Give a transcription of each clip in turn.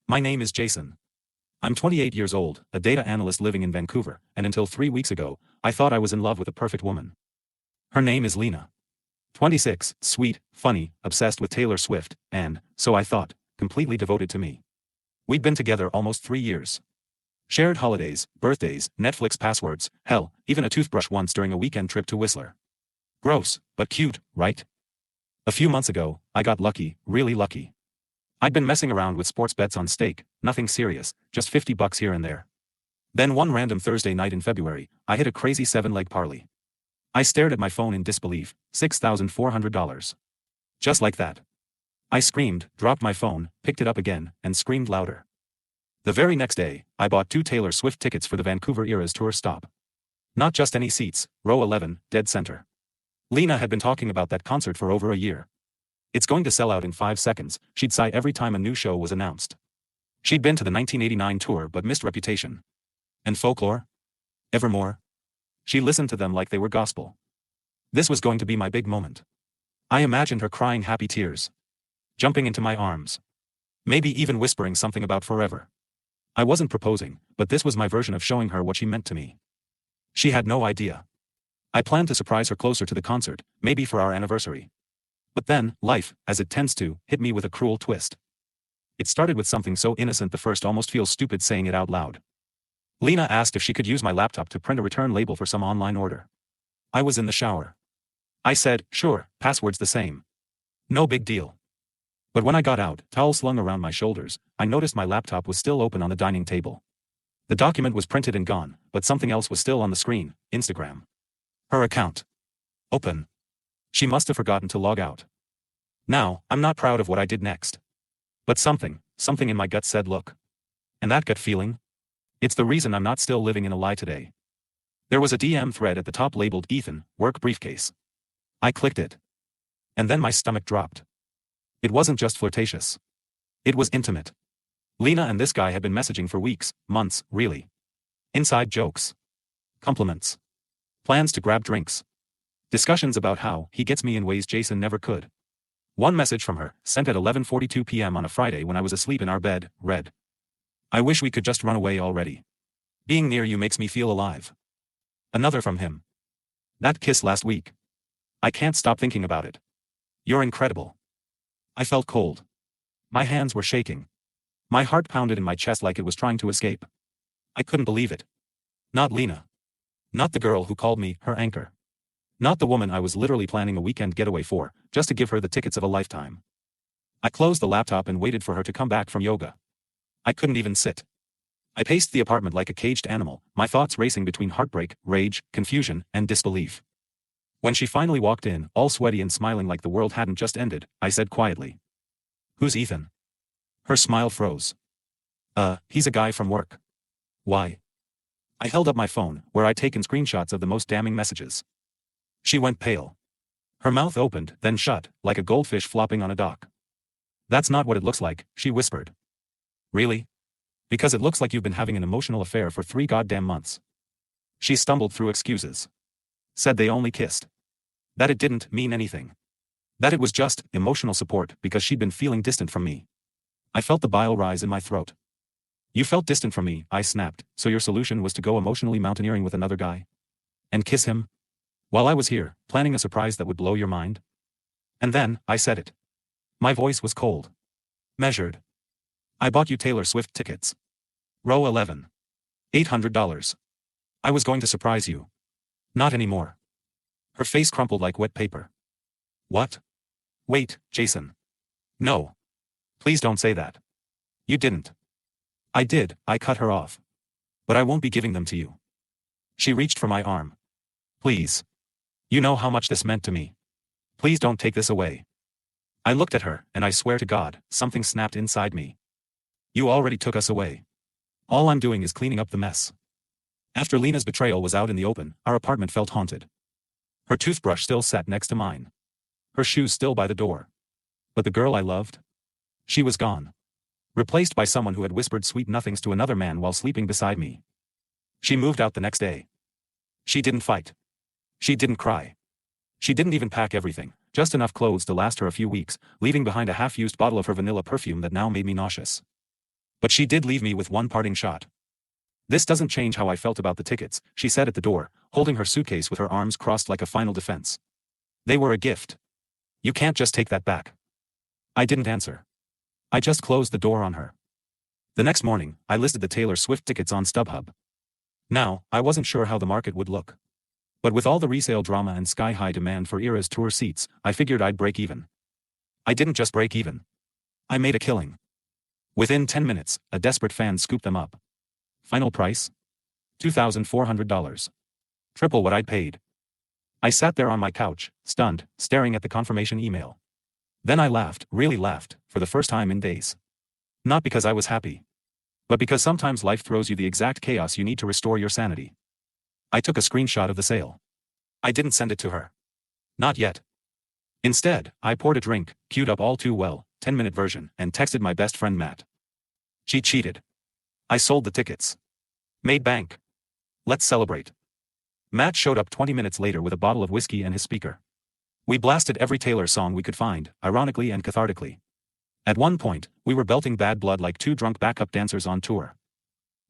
My name is Jason. I'm 28 years old, a data analyst living in Vancouver, and until 3 weeks ago, I thought I was in love with a perfect woman. Her name is Lena. 26, sweet, funny, obsessed with Taylor Swift, and, so I thought, completely devoted to me. We'd been together almost 3 years. Shared holidays, birthdays, Netflix passwords, hell, even a toothbrush once during a weekend trip to Whistler. Gross, but cute, right? A few months ago, I got lucky, really lucky. I'd been messing around with sports bets on stake, nothing serious, just $50 here and there. Then one random Thursday night in February, I hit a crazy 7-leg parlay. I stared at my phone in disbelief, $6,400. Just like that. I screamed, dropped my phone, picked it up again, and screamed louder. The very next day, I bought 2 Taylor Swift tickets for the Vancouver Eras tour stop. Not just any seats, row 11, dead center. Lena had been talking about that concert for over a year. It's going to sell out in 5 seconds, she'd sigh every time a new show was announced. She'd been to the 1989 tour but missed Reputation. And Folklore? Evermore? She listened to them like they were gospel. This was going to be my big moment. I imagined her crying happy tears. Jumping into my arms. Maybe even whispering something about forever. I wasn't proposing, but this was my version of showing her what she meant to me. She had no idea. I planned to surprise her closer to the concert, maybe for our anniversary. But then, life, as it tends to, hit me with a cruel twist. It started with something so innocent the first almost feels stupid saying it out loud. Lena asked if she could use my laptop to print a return label for some online order. I was in the shower. I said, sure, password's the same. No big deal. But when I got out, towel slung around my shoulders, I noticed my laptop was still open on the dining table. The document was printed and gone, but something else was still on the screen, Instagram. Her account. Open. She must have forgotten to log out. Now, I'm not proud of what I did next. But something in my gut said look. And that gut feeling? It's the reason I'm not still living in a lie today. There was a DM thread at the top labeled Ethan, work briefcase. I clicked it. And then my stomach dropped. It wasn't just flirtatious. It was intimate. Lena and this guy had been messaging for weeks, months, really. Inside jokes. Compliments. Plans to grab drinks. Discussions about how he gets me in ways Jason never could. One message from her, sent at 11:42 p.m. on a Friday when I was asleep in our bed, read. I wish we could just run away already. Being near you makes me feel alive. Another from him. That kiss last week. I can't stop thinking about it. You're incredible. I felt cold. My hands were shaking. My heart pounded in my chest like it was trying to escape. I couldn't believe it. Not Lena. Not the girl who called me her anchor. Not the woman I was literally planning a weekend getaway for, just to give her the tickets of a lifetime. I closed the laptop and waited for her to come back from yoga. I couldn't even sit. I paced the apartment like a caged animal, my thoughts racing between heartbreak, rage, confusion, and disbelief. When she finally walked in, all sweaty and smiling like the world hadn't just ended, I said quietly. Who's Ethan? Her smile froze. He's a guy from work. Why? I held up my phone, where I'd taken screenshots of the most damning messages. She went pale. Her mouth opened, then shut, like a goldfish flopping on a dock. That's not what it looks like, she whispered. Really? Because it looks like you've been having an emotional affair for 3 goddamn months. She stumbled through excuses. Said they only kissed. That it didn't mean anything. That it was just emotional support because she'd been feeling distant from me. I felt the bile rise in my throat. You felt distant from me, I snapped, so your solution was to go emotionally mountaineering with another guy? And kiss him? While I was here, planning a surprise that would blow your mind? And then, I said it. My voice was cold. Measured. I bought you Taylor Swift tickets. Row 11. $800. I was going to surprise you. Not anymore. Her face crumpled like wet paper. What? Wait, Jason. No. Please don't say that. You didn't. I did, I cut her off. But I won't be giving them to you. She reached for my arm. Please. You know how much this meant to me. Please don't take this away. I looked at her, and I swear to God, something snapped inside me. You already took us away. All I'm doing is cleaning up the mess. After Lena's betrayal was out in the open, our apartment felt haunted. Her toothbrush still sat next to mine. Her shoes still by the door. But the girl I loved? She was gone. Replaced by someone who had whispered sweet nothings to another man while sleeping beside me. She moved out the next day. She didn't fight. She didn't cry. She didn't even pack everything, just enough clothes to last her a few weeks, leaving behind a half-used bottle of her vanilla perfume that now made me nauseous. But she did leave me with one parting shot. This doesn't change how I felt about the tickets, she said at the door, holding her suitcase with her arms crossed like a final defense. They were a gift. You can't just take that back. I didn't answer. I just closed the door on her. The next morning, I listed the Taylor Swift tickets on StubHub. Now, I wasn't sure how the market would look. But with all the resale drama and sky-high demand for Eras tour seats, I figured I'd break even. I didn't just break even. I made a killing. Within 10 minutes, a desperate fan scooped them up. Final price? $2,400. Triple what I'd paid. I sat there on my couch, stunned, staring at the confirmation email. Then I laughed, really laughed, for the first time in days. Not because I was happy. But because sometimes life throws you the exact chaos you need to restore your sanity. I took a screenshot of the sale. I didn't send it to her. Not yet. Instead, I poured a drink, queued up All Too Well, 10-minute version, and texted my best friend Matt. She cheated. I sold the tickets. Made bank. Let's celebrate. Matt showed up 20 minutes later with a bottle of whiskey and his speaker. We blasted every Taylor song we could find, ironically and cathartically. At one point, we were belting Bad Blood like two drunk backup dancers on tour.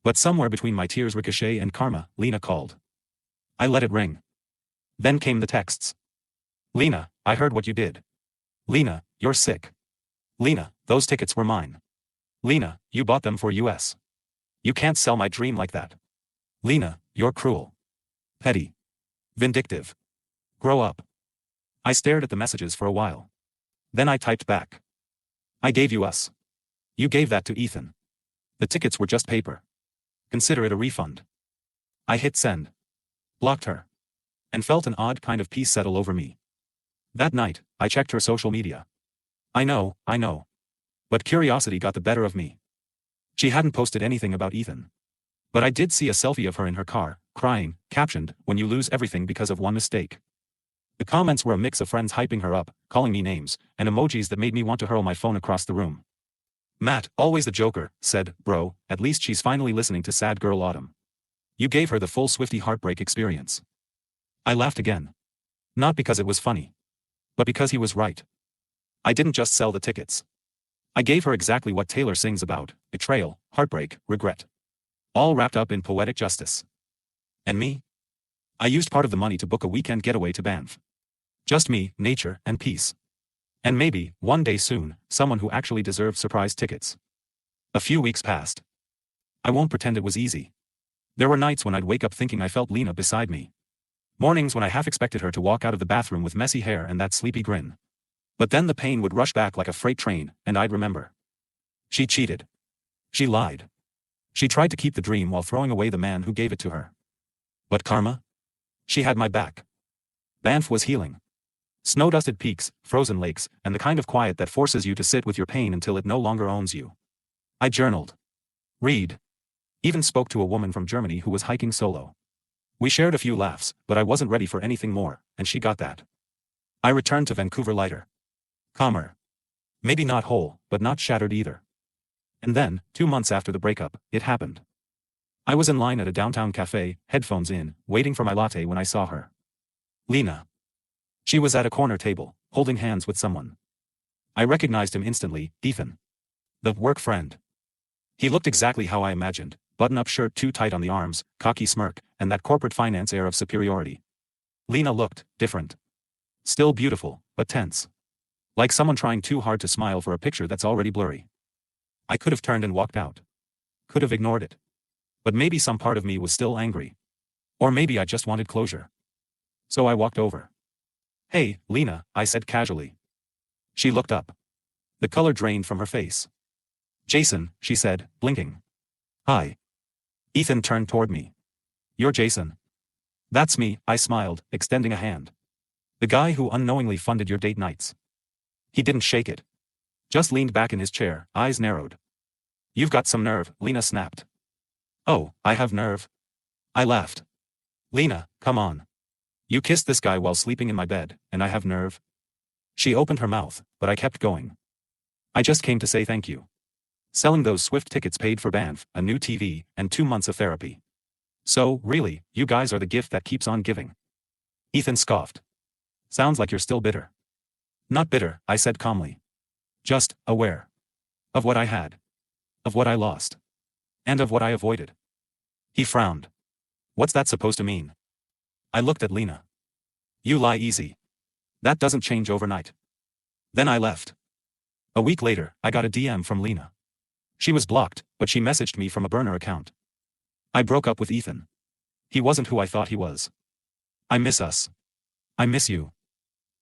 But somewhere between my tears Ricochet and Karma, Lena called. I let it ring. Then came the texts. Lena, I heard what you did. Lena, you're sick. Lena, those tickets were mine. Lena, you bought them for US. You can't sell my dream like that. Lena, you're cruel. Petty. Vindictive. Grow up. I stared at the messages for a while. Then I typed back. I gave you us. You gave that to Ethan. The tickets were just paper. Consider it a refund. I hit send. Blocked her. And felt an odd kind of peace settle over me. That night, I checked her social media. I know. But curiosity got the better of me. She hadn't posted anything about Ethan. But I did see a selfie of her in her car, crying, captioned, "When you lose everything because of one mistake." The comments were a mix of friends hyping her up, calling me names, and emojis that made me want to hurl my phone across the room. Matt, always the joker, said, "Bro, at least she's finally listening to Sad Girl Autumn. You gave her the full Swiftie heartbreak experience." I laughed again. Not because it was funny. But because he was right. I didn't just sell the tickets. I gave her exactly what Taylor sings about: betrayal, heartbreak, regret. All wrapped up in poetic justice. And me? I used part of the money to book a weekend getaway to Banff. Just me, nature, and peace. And maybe, one day soon, someone who actually deserved surprise tickets. A few weeks passed. I won't pretend it was easy. There were nights when I'd wake up thinking I felt Lena beside me. Mornings when I half expected her to walk out of the bathroom with messy hair and that sleepy grin. But then the pain would rush back like a freight train, and I'd remember. She cheated. She lied. She tried to keep the dream while throwing away the man who gave it to her. But karma? She had my back. Banff was healing. Snow-dusted peaks, frozen lakes, and the kind of quiet that forces you to sit with your pain until it no longer owns you. I journaled. Read. Even spoke to a woman from Germany who was hiking solo. We shared a few laughs, but I wasn't ready for anything more, and she got that. I returned to Vancouver lighter. Calmer. Maybe not whole, but not shattered either. And then, 2 months after the breakup, it happened. I was in line at a downtown cafe, headphones in, waiting for my latte when I saw her. Lena. She was at a corner table, holding hands with someone. I recognized him instantly, Ethan. The work friend. He looked exactly how I imagined, button-up shirt too tight on the arms, cocky smirk, and that corporate finance air of superiority. Lena looked different. Still beautiful, but tense. Like someone trying too hard to smile for a picture that's already blurry. I could have turned and walked out. Could have ignored it. But maybe some part of me was still angry. Or maybe I just wanted closure. So I walked over. "Hey, Lena," I said casually. She looked up. The color drained from her face. "Jason," she said, blinking. "Hi." Ethan turned toward me. "You're Jason." "That's me," I smiled, extending a hand. "The guy who unknowingly funded your date nights." He didn't shake it. Just leaned back in his chair, eyes narrowed. "You've got some nerve," Lena snapped. "Oh, I have nerve?" I laughed. "Lena, come on. You kissed this guy while sleeping in my bed, and I have nerve?" She opened her mouth, but I kept going. "I just came to say thank you. Selling those Swift tickets paid for Banff, a new TV, and 2 months of therapy. So, really, you guys are the gift that keeps on giving." Ethan scoffed. "Sounds like you're still bitter." "Not bitter," I said calmly. "Just aware. Of what I had. of what I lost. And of what I avoided. He frowned. What's that supposed to mean? I looked at Lena. You lie easy. That doesn't change overnight. Then I left. A week later, I got a DM from Lena. She was blocked, but she messaged me from a burner account. I broke up with Ethan. He wasn't who I thought he was. I miss us. I miss you.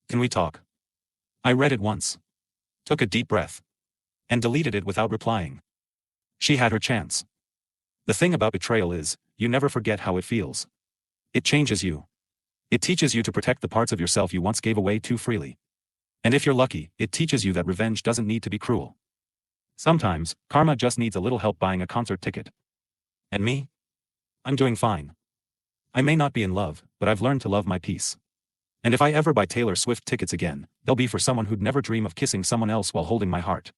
Can we talk? I read it once. Took a deep breath. And deleted it without replying. She had her chance. The thing about betrayal is, you never forget how it feels. It changes you. It teaches you to protect the parts of yourself you once gave away too freely. And if you're lucky, it teaches you that revenge doesn't need to be cruel. Sometimes, karma just needs a little help buying a concert ticket. And me? I'm doing fine. I may not be in love, but I've learned to love my peace. And if I ever buy Taylor Swift tickets again, they'll be for someone who'd never dream of kissing someone else while holding my heart.